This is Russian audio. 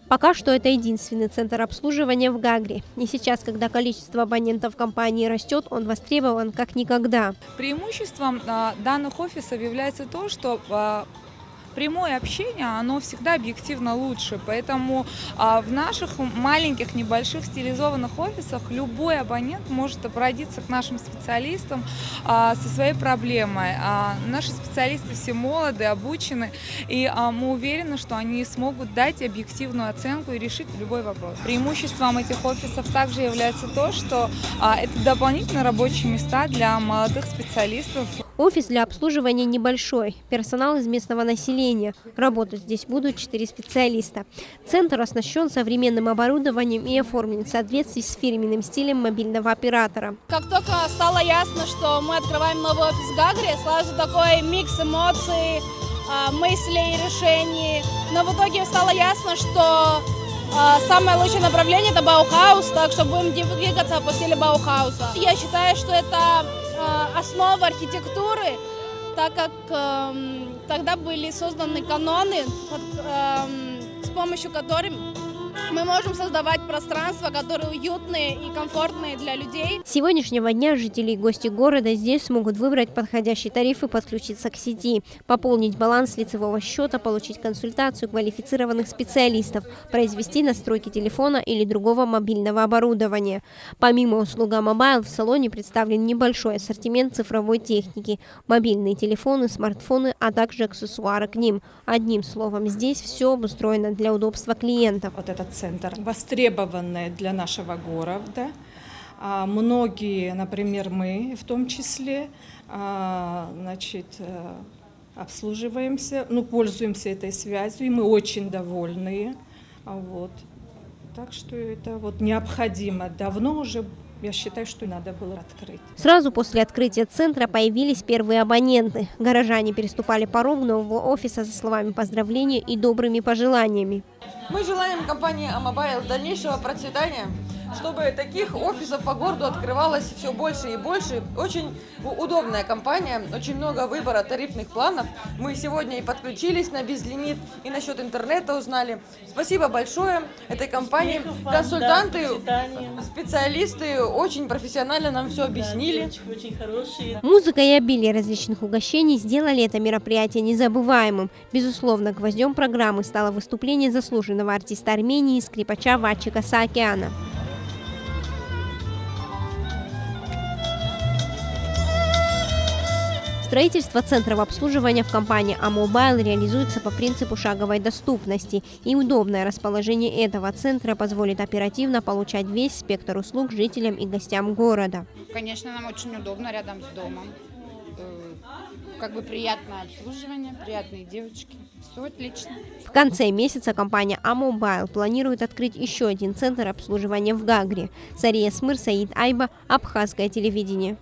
Пока что это единственный центр обслуживания в Гагре. И сейчас, когда количество абонентов компании растет, он востребован как никогда. Преимуществом данных офисов является то, что прямое общение, оно всегда объективно лучше. Поэтому в наших маленьких, небольших стилизованных офисах любой абонент может обратиться к нашим специалистам со своей проблемой. Наши специалисты все молоды, обучены, и мы уверены, что они смогут дать объективную оценку и решить любой вопрос. Преимуществом этих офисов также является то, что это дополнительные рабочие места для молодых специалистов. Офис для обслуживания небольшой. Персонал из местного населения. Работать здесь будут 4 специалиста. Центр оснащен современным оборудованием и оформлен в соответствии с фирменным стилем мобильного оператора. Как только стало ясно, что мы открываем новый офис в Гагре, сразу такой микс эмоций, мыслей, решений. Но в итоге стало ясно, что самое лучшее направление – это Баухаус, так что будем двигаться по стилю Баухауса. Я считаю, что это основа архитектуры, так как тогда были созданы каноны, с помощью которых мы можем создавать пространства, которые уютные и комфортные для людей. С сегодняшнего дня жители и гости города здесь смогут выбрать подходящий тариф и подключиться к сети, пополнить баланс лицевого счета, получить консультацию квалифицированных специалистов, произвести настройки телефона или другого мобильного оборудования. Помимо услуг Амобайл, в салоне представлен небольшой ассортимент цифровой техники, мобильные телефоны, смартфоны, а также аксессуары к ним. Одним словом, здесь все обустроено для удобства клиентов. Вот этот центр востребованный для нашего города. Многие, например, мы в том числе, обслуживаемся, пользуемся этой связью, и мы очень довольны. Так что это необходимо. Давно уже, я считаю, что надо было открыть. Сразу после открытия центра появились первые абоненты. Горожане переступали порог нового офиса со словами поздравления и добрыми пожеланиями. Мы желаем компании Амобайл дальнейшего процветания, чтобы таких офисов по городу открывалось все больше и больше. Очень удобная компания, очень много выбора тарифных планов. Мы сегодня и подключились на безлимит, и насчет интернета узнали. Спасибо большое этой компании. Консультанты, специалисты очень профессионально нам все объяснили. Музыка и обилие различных угощений сделали это мероприятие незабываемым. Безусловно, гвоздем программы стало выступление заслуженного артиста Армении, скрипача Вачика Саакяна. Строительство центров обслуживания в компании Амобайл реализуется по принципу шаговой доступности, и удобное расположение этого центра позволит оперативно получать весь спектр услуг жителям и гостям города. Конечно, нам очень удобно рядом с домом. Приятное обслуживание, приятные девочки. Все отлично. В конце месяца компания Амобайл планирует открыть еще один центр обслуживания в Гагре. Сария Смыр, Саид Айба, Абхазское телевидение.